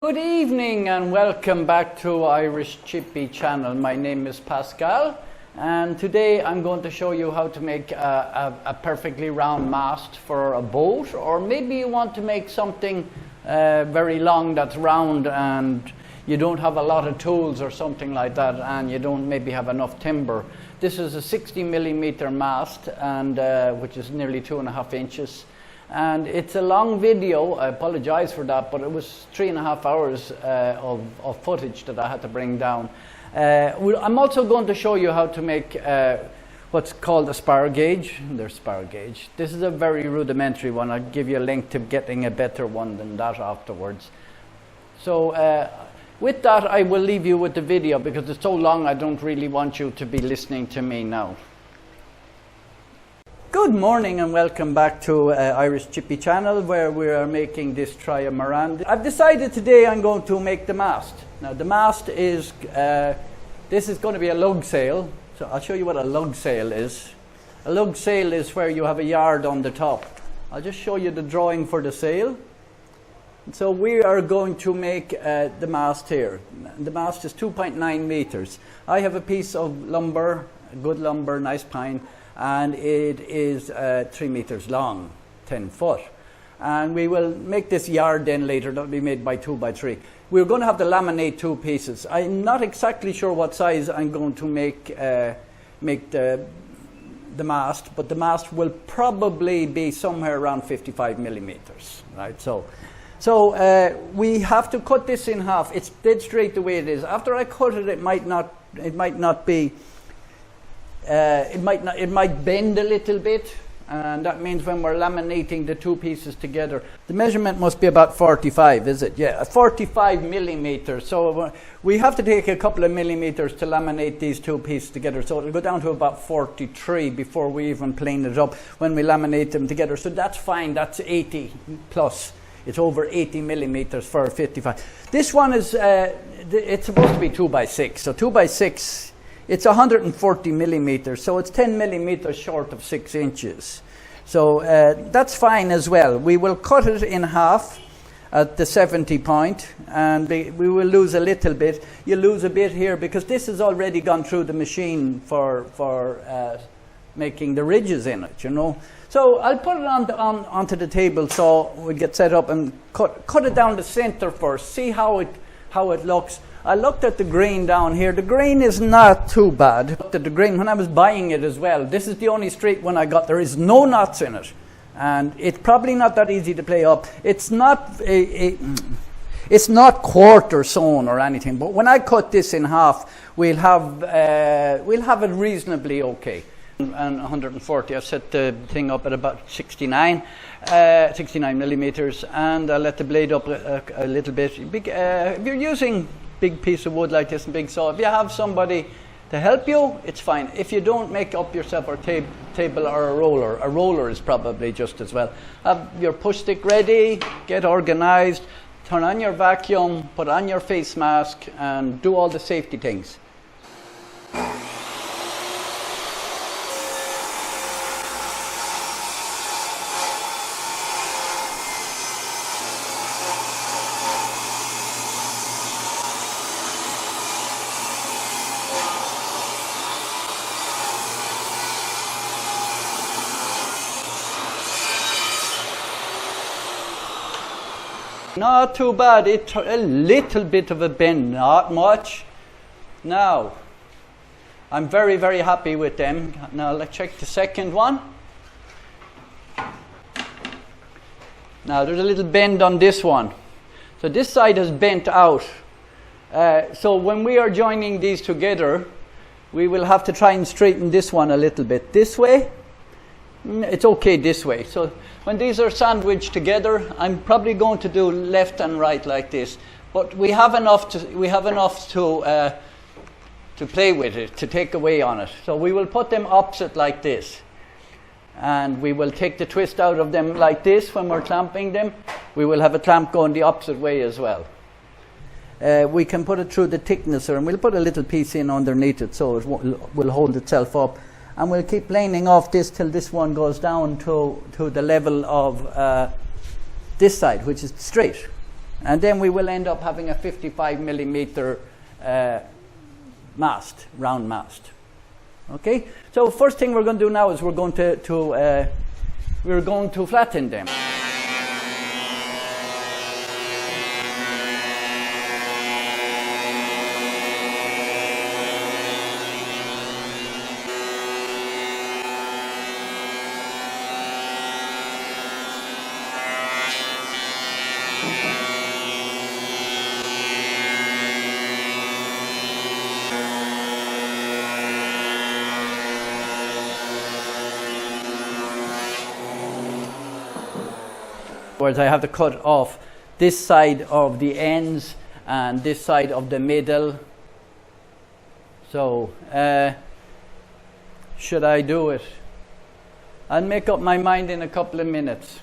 Good evening and welcome back to Irish Chippy channel. My name is Pascal and today I'm going to show you how to make a perfectly round mast for a boat, or maybe you want to make something very long that's round and you don't have a lot of tools or something like that, and you don't maybe have enough timber. This is a 60mm mast, and which is nearly 2.5 inches. And it's a long video. I apologize for that, but it was 3.5 hours of footage that I had to bring down. I'm also going to show you how to make what's called a spar gauge. There's spar gauge. This is a very rudimentary one. I'll give you a link to getting a better one than that afterwards. So with that, I will leave you with the video because it's so long I don't really want you to be listening to me now. Good morning and welcome back to Irish Chippy channel, where we are making this Trimaran. I've decided today I'm going to make the mast. Now the mast is, this is going to be a lug sail. So I'll show you what a lug sail is. A lug sail is where you have a yard on the top. I'll just show you the drawing for the sail. So we are going to make the mast here. The mast is 2.9 meters. I have a piece of lumber, good lumber, nice pine, and it is 3 meters long, 10 foot. And we will make this yard then later. That'll be made by 2 by 3. We're going to have to laminate 2 pieces. I'm not exactly sure what size I'm going to make the mast, but the mast will probably be somewhere around 55 millimeters, right? So we have to cut this in half. It's dead straight the way it is. After I cut it, it might bend a little bit, and that means when we're laminating the 2 pieces together, the measurement must be about 45, is it? Yeah, 45 millimeters. So we have to take a couple of millimeters to laminate these 2 pieces together. So it'll go down to about 43 before we even plane it up when we laminate them together. So that's fine. That's 80 plus. It's over 80 millimeters for 55. This one is, it's supposed to be 2 by 6. So 2 by 6, it's 140 millimeters. So it's 10 millimeters short of 6 inches. So that's fine as well. We will cut it in half at the 70 point, and we will lose a little bit. You lose a bit here because this has already gone through the machine for making the ridges in it, you know. So I'll put it onto the table so we get set up and cut it down the center first. See how it looks. I looked at the grain down here. The grain is not too bad. I looked at the grain when I was buying it as well. This is the only straight one I got. There is no knots in it, and it's probably not that easy to play up. It's not quarter sewn or anything. But when I cut this in half, we'll have it reasonably okay. And 140. I've set the thing up at about 69 millimeters, and I'll let the blade up a little bit. If you're using big piece of wood like this and big saw, if you have somebody to help you, it's fine. If you don't, make up yourself a table or a roller is probably just as well. Have your push stick ready, get organized, turn on your vacuum, put on your face mask, and do all the safety things. Not too bad. A little bit of a bend, not much. Now, I'm very, very happy with them. Now let's check the second one. Now there's a little bend on this one. So this side is bent out. So when we are joining these together, we will have to try and straighten this one a little bit. This way, it's okay this way. So when these are sandwiched together, I'm probably going to do left and right like this. But we have enough to play with it, to take away on it. So we will put them opposite like this. And we will take the twist out of them like this when we're clamping them. We will have a clamp going the opposite way as well. We can put it through the thicknesser, and we'll put a little piece in underneath it so it will hold itself up. And we'll keep planing off this till this one goes down to the level of this side, which is straight. And then we will end up having a 55 millimeter mast, round mast. Okay, so first thing we're going to do now is we're going to flatten them. Whereas I have to cut off this side of the ends and this side of the middle. So, should I do it? I'll make up my mind in a couple of minutes.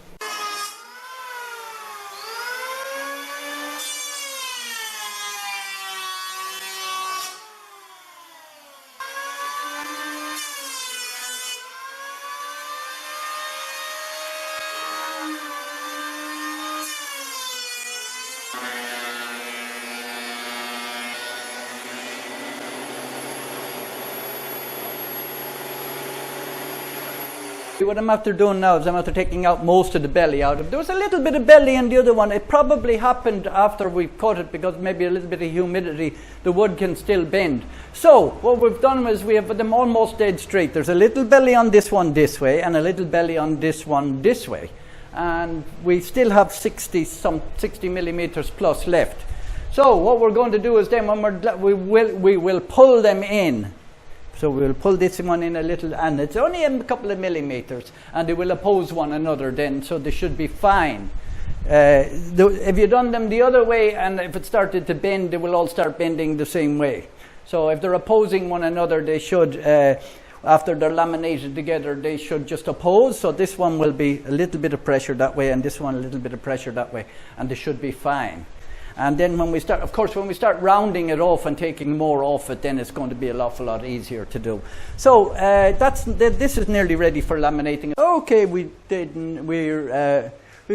What I'm after doing now is I'm after taking out most of the belly out of it. There was a little bit of belly in the other one. It probably happened after we cut it because maybe a little bit of humidity, the wood can still bend. So what we've done is we have them almost dead straight. There's a little belly on this one this way and a little belly on this one this way. And we still have 60 millimeters plus left. So what we're going to do is then when we will pull them in. So we'll pull this one in a little, and it's only a couple of millimeters, and they will oppose one another then, so they should be fine. If you done them the other way, and if it started to bend, they will all start bending the same way. So if they're opposing one another, they should, after they're laminated together, they should just oppose. So this one will be a little bit of pressure that way, and this one a little bit of pressure that way, and they should be fine. And then when we start, of course, when we start rounding it off and taking more off it, then it's going to be an awful lot easier to do. So this is nearly ready for laminating. Okay, we've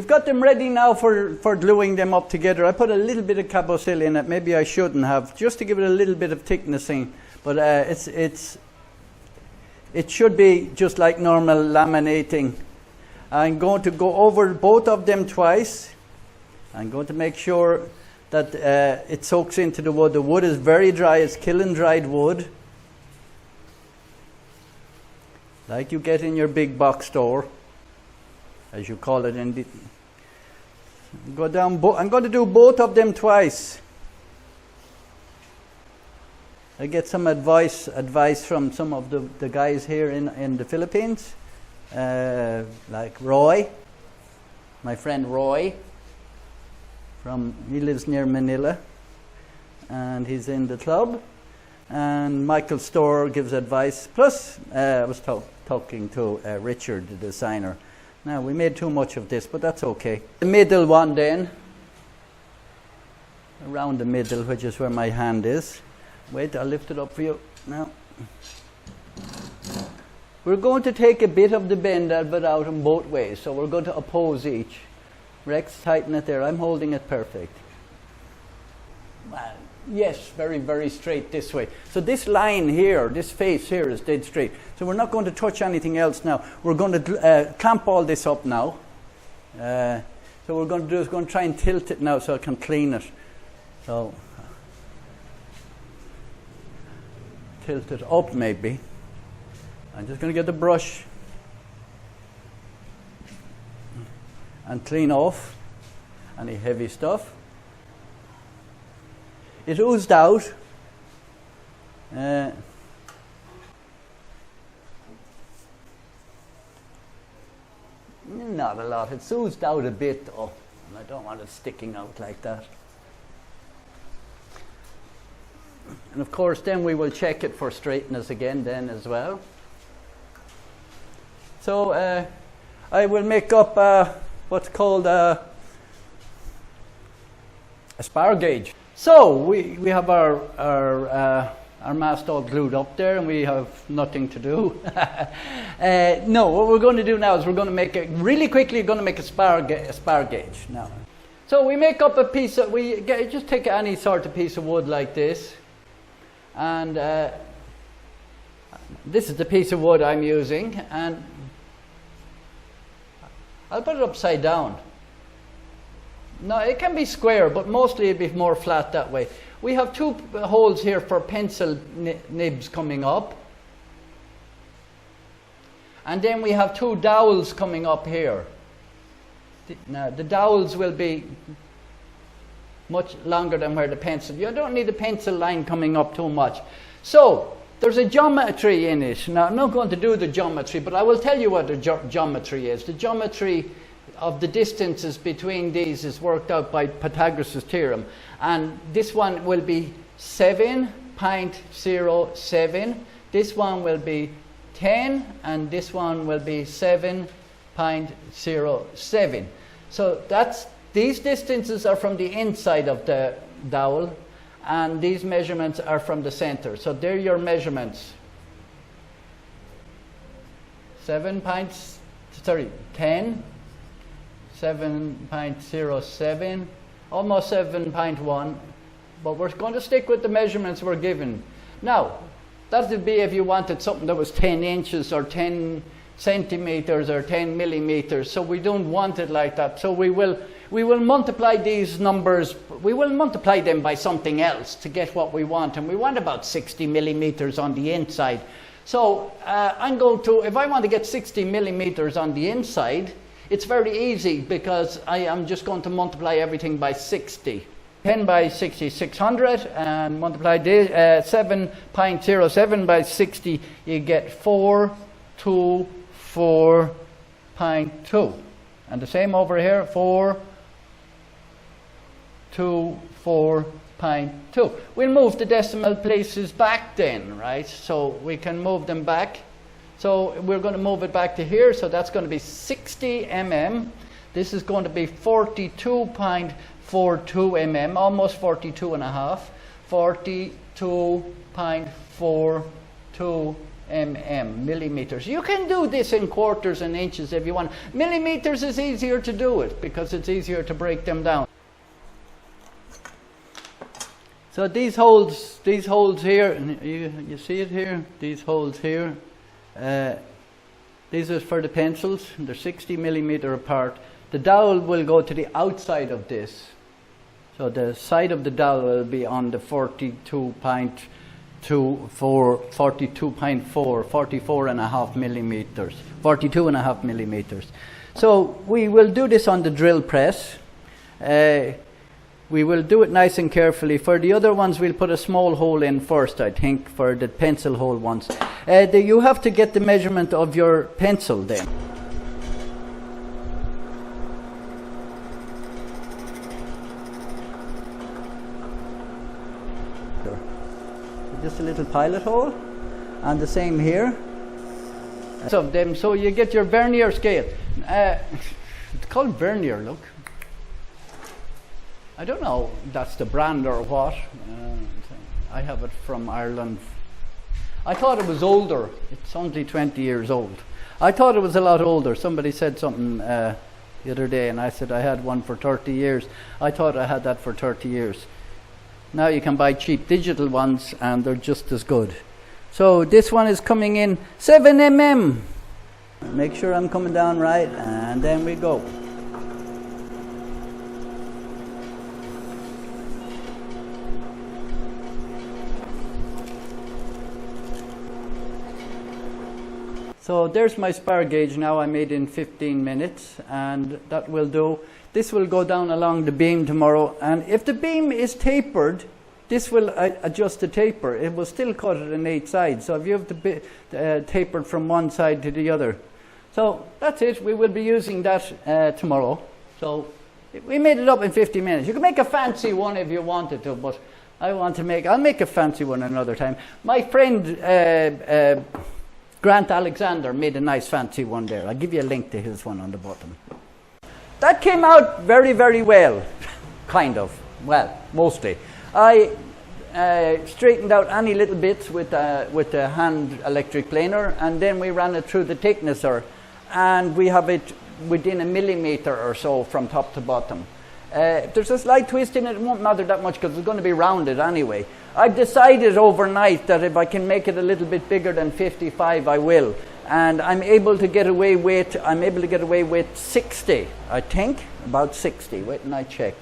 got them ready now for gluing them up together. I put a little bit of cabosil in it. Maybe I shouldn't have, just to give it a little bit of thicknessing. But it should be just like normal laminating. I'm going to go over both of them twice. I'm going to make sure that it soaks into the wood. The wood is very dry. It's kiln dried wood, like you get in your big box store, as you call it. Go down. I'm going to do both of them twice. I get some advice from some of the guys here in the Philippines, like Roy, my friend Roy. He lives near Manila, and he's in the club. And Michael Storr gives advice. Plus, I was talking to Richard, the designer. Now, we made too much of this, but that's okay. The middle one then, around the middle, which is where my hand is. Wait, I'll lift it up for you now. We're going to take a bit of the bend of it out in both ways, so we're going to oppose each. Rex, tighten it there. I'm holding it perfect. Well, yes, very, very straight this way. So this line here, this face here is dead straight. So we're not going to touch anything else now. We're going to clamp all this up now. So what we're going to do is going to try and tilt it now so I can clean it. So tilt it up maybe. I'm just going to get the brush and clean off any heavy stuff. It oozed out. Not a lot. It's oozed out a bit though, and I don't want it sticking out like that. And of course then we will check it for straightness again then as well. So I will make up what's called a spar gauge. So we have our mast all glued up there, and we have nothing to do. No, what we're going to do now is we're going to make it really quickly. We're going to make a spar gauge now. So we make up a piece of, just take any sort of piece of wood like this, and this is the piece of wood I'm using, and I'll put it upside down. No, it can be square, but mostly it'll be more flat that way. We have two holes here for pencil nibs coming up. And then we have two dowels coming up here. Now, the dowels will be much longer than where the pencil. You don't need a pencil line coming up too much. So, there's a geometry in it. Now, I'm not going to do the geometry, but I will tell you what the geometry is. The geometry of the distances between these is worked out by Pythagoras' theorem. And this one will be 7.07. This one will be 10, and this one will be 7.07. So these distances are from the inside of the dowel, and these measurements are from the center. So they're your measurements. 10, 7.07, almost 7.1, but we're going to stick with the measurements we're given. Now, that would be if you wanted something that was 10 inches or 10 centimeters or 10 millimeters. So we don't want it like that. So we will multiply these numbers. We will multiply them by something else to get what we want. And we want about 60 millimeters on the inside. So I'm going to, if I want to get 60 millimeters on the inside, it's very easy because I am just going to multiply everything by 60. 10 by 60, 600, and multiply 7.07 by 60, you get 424.2. And the same over here, 424.2. We'll move the decimal places back then, right? So we can move them back. So we're going to move it back to here, so that's going to be 60 mm. This is going to be 42.42 mm, almost 42 and a half, 42.42 millimeters. You can do this in quarters and inches if you want. Millimeters is easier to do it because it's easier to break them down. So these holes here, you see it here? These holes here, these are for the pencils. They're 60 millimeter apart. The dowel will go to the outside of this. So the side of the dowel will be on the 44 and a half millimeters. So we will do this on the drill press. We will do it nice and carefully. For the other ones, we'll put a small hole in first, I think, for the pencil hole ones. You have to get the measurement of your pencil then. Just a little pilot hole, and the same here. Of them, so you get your vernier scale. It's called vernier, look. I don't know if that's the brand or what. I have it from Ireland. I thought it was older. It's only 20 years old. I thought it was a lot older. Somebody said something the other day, and I said I had one for 30 years. I thought I had that for 30 years. Now you can buy cheap digital ones and they're just as good. So this one is coming in 7 mm. Make sure I'm coming down right, and then we go. So there's my spar gauge now. I made in 15 minutes, and that will do. This will go down along the beam tomorrow, and if the beam is tapered, this will adjust the taper. It will still cut it in 8 sides. So if you have the tapered from one side to the other. So that's it. We will be using that tomorrow. So we made it up in 50 minutes. You can make a fancy one if you wanted to, but I'll make a fancy one another time. My friend Grant Alexander made a nice fancy one there. I'll give you a link to his one on the bottom. That came out very, very well. Kind of. Well, mostly. I straightened out any little bits with the hand electric planer, and then we ran it through the thicknesser, and we have it within a millimeter or so from top to bottom. If there's a slight twist in it, it won't matter that much because it's going to be rounded anyway. I've decided overnight that if I can make it a little bit bigger than 55, I will. And I'm able to get away with 60, I think, about 60. Wait and I check.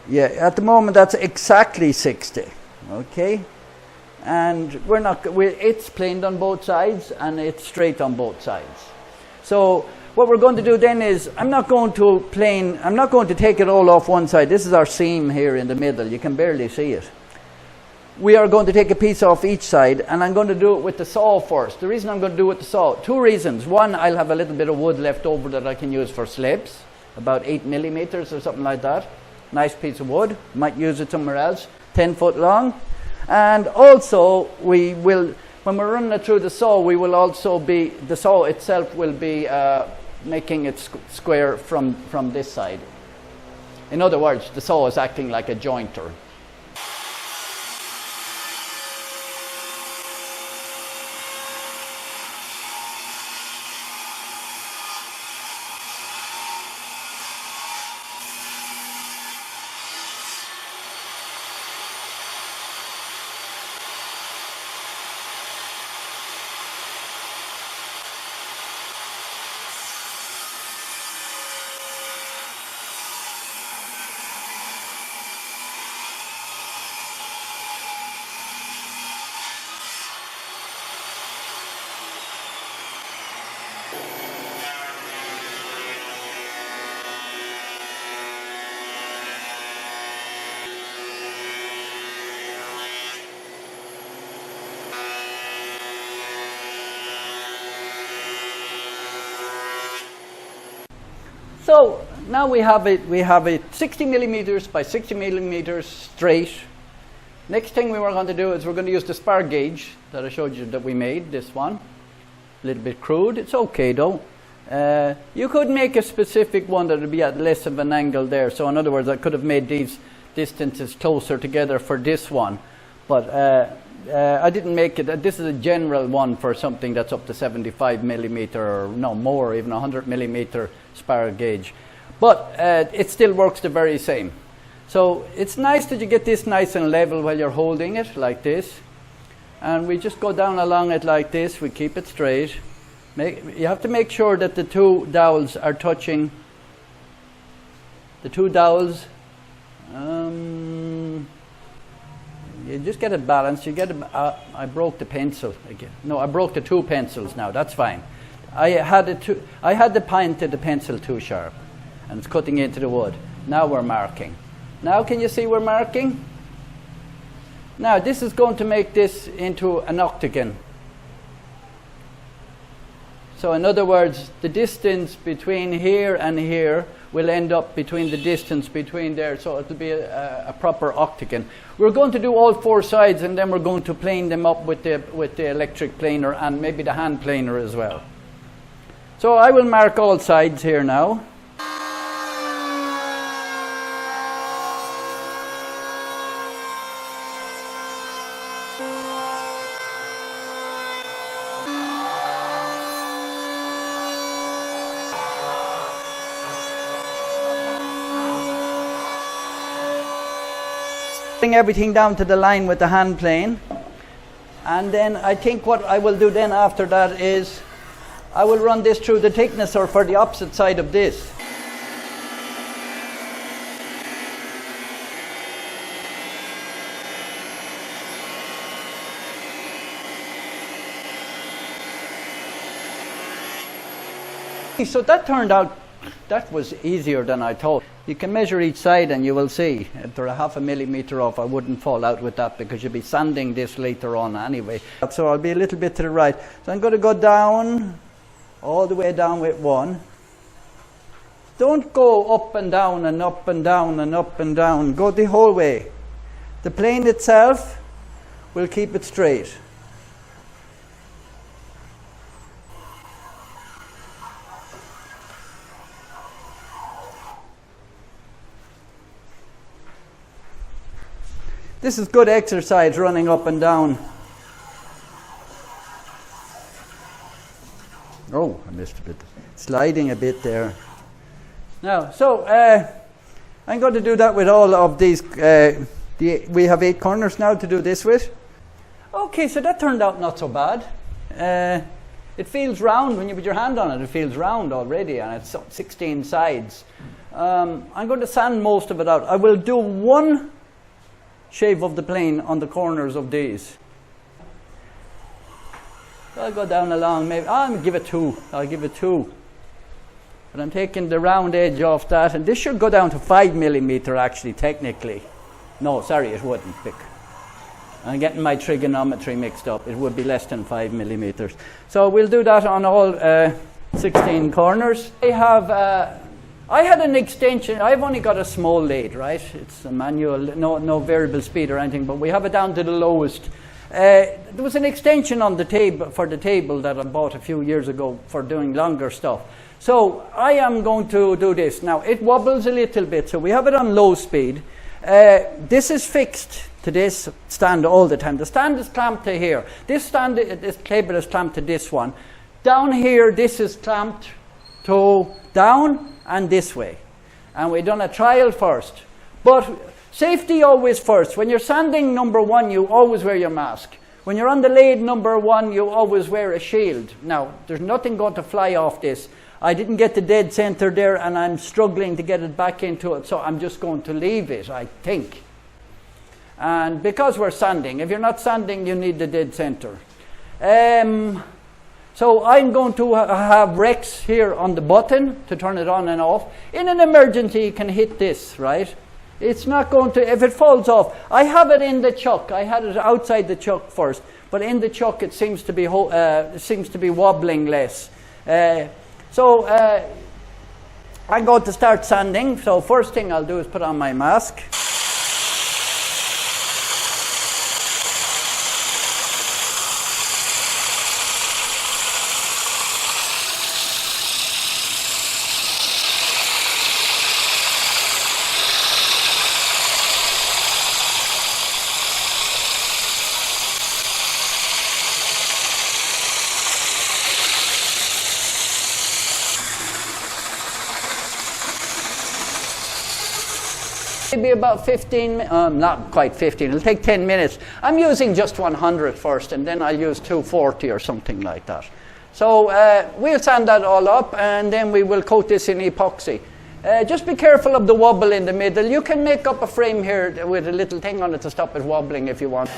Yeah, at the moment that's exactly 60. Okay, and it's planed on both sides and it's straight on both sides. So what we're going to do then is I'm not going to take it all off one side. This is our seam here in the middle. You can barely see it. We are going to take a piece off each side, and I'm going to do it with the saw first. The reason I'm going to do it with the saw, two reasons. One, I'll have a little bit of wood left over that I can use for slabs, about 8 millimeters or something like that. Nice piece of wood. Might use it somewhere else. 10 foot long. And also, we will, when we're running it through the saw, the saw itself will be making it square from this side. In other words, the saw is acting like a jointer. So now we have it 60 millimeters by 60 millimeters straight. Next thing we were going to do is we're going to use the spar gauge that I showed you that we made, this one. A little bit crude, it's okay though. You could make a specific one that would be at less of an angle there. So in other words, I could have made these distances closer together for this one. But I didn't make it. This is a general one for something that's up to 75 millimeter or no more, even 100 millimeter spar gauge. But it still works the very same. So it's nice that you get this nice and level while you're holding it like this. And we just go down along it like this. We keep it straight. You have to make sure that the two dowels are touching. The two dowels. You just get it balanced. You get it. I broke the pencil again. No, I broke the two pencils now. That's fine. I had the point of the pencil too sharp, and it's cutting into the wood. Now we're marking. Now can you see we're marking? Now this is going to make this into an octagon. So in other words, the distance between here and here will end up between the distance between there, so it'll be a proper octagon. We're going to do all four sides, and then we're going to plane them up with the electric planer and maybe the hand planer as well. So I will mark all sides here now. Bring everything down to the line with the hand plane, and then I think what I will do then after that is I will run this through the thicknesser for the opposite side of this. So that turned out, that was easier than I thought. You can measure each side and you will see if they're a half a millimeter off, I wouldn't fall out with that because you'll be sanding this later on anyway. So I'll be a little bit to the right. So I'm going to go down, all the way down with one. Don't go up and down and up and down and up and down. Go the whole way. The plane itself will keep it straight. This is good exercise, running up and down. Oh, I missed a bit. Sliding a bit there. Now, so I'm going to do that with all of these. We have 8 corners now to do this with. Okay, so that turned out not so bad. It feels round when you put your hand on it. It feels round already, and it's 16 sides. I'm going to sand most of it out. I will do 1 shave of the plane on the corners of these. I'll go down along, maybe, I'll give it 2. I'll give it 2. But I'm taking the round edge off that, and this should go down to 5mm actually, technically. No, sorry, it wouldn't. I'm getting my trigonometry mixed up. It would be less than 5mm. So we'll do that on all 16 corners. I had an extension. I've only got a small lathe, right? It's a manual, no variable speed or anything, but we have it down to the lowest. There was an extension on the table for the table that I bought a few years ago for doing longer stuff. So I am going to do this. Now it wobbles a little bit, so we have it on low speed. This is fixed to this stand all the time. The stand is clamped to here. This cable is clamped to this one. Down here, this is clamped to down and this way. And we've done a trial first. But safety always first. When you're sanding number 1, you always wear your mask. When you're on the lathe number 1, you always wear a shield. Now, there's nothing going to fly off this. I didn't get the dead center there, and I'm struggling to get it back into it, so I'm just going to leave it, I think. And because we're sanding, if you're not sanding, you need the dead center. So I'm going to have Rex here on the button to turn it on and off. In an emergency, you can hit this, right? It's not going to, if it falls off, I have it in the chuck. I had it outside the chuck first, but in the chuck it seems to be wobbling less. So I'm going to start sanding. So first thing I'll do is put on my mask. Maybe about 15, not quite 15, it'll take 10 minutes. I'm using just 100 first, and then I'll use 240 or something like that. So we'll sand that all up, and then we will coat this in epoxy. Just be careful of the wobble in the middle. You can make up a frame here with a little thing on it to stop it wobbling if you want.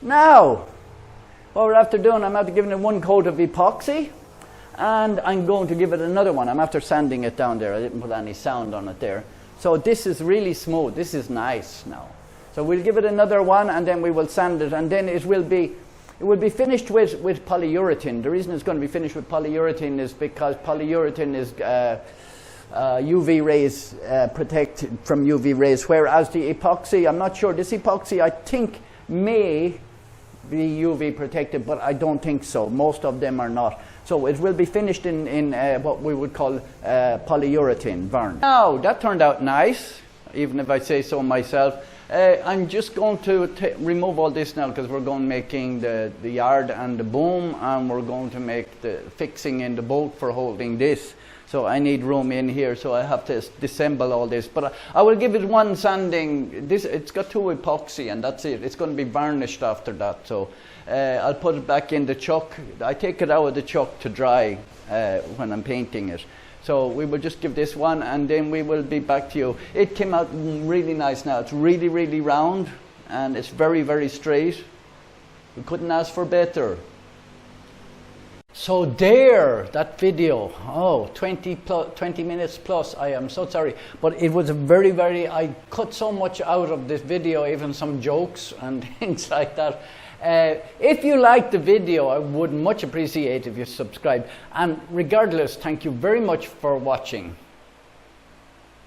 Now, what we're after doing, I'm after giving it 1 coat of epoxy, and I'm going to give it another one. I'm after sanding it down there. I didn't put any sound on it there. So this is really smooth. This is nice now. So we'll give it another one, and then we will sand it, and then it will be finished with polyurethane. The reason it's going to be finished with polyurethane is because polyurethane is UV rays, protected from UV rays, whereas the epoxy, I'm not sure. This epoxy, I think, may be UV protected, but I don't think so. Most of them are not. So it will be finished in what we would call polyurethane burn. Now, that turned out nice, even if I say so myself. I'm just going to remove all this now, because we're going making the yard and the boom, and we're going to make the fixing in the boat for holding this. So I need room in here, so I have to disassemble all this. But I will give it 1 sanding. It's got 2 epoxy, and that's it. It's going to be varnished after that. So I'll put it back in the chuck. I take it out of the chuck to dry when I'm painting it. So we will just give this one, and then we will be back to you. It came out really nice now. It's really, really round, and it's very, very straight. We couldn't ask for better. So there, that video, 20 minutes plus, I am so sorry. But it was a very, I cut so much out of this video, even some jokes and things like that. If you liked the video, I would much appreciate if you subscribe. And regardless, thank you very much for watching.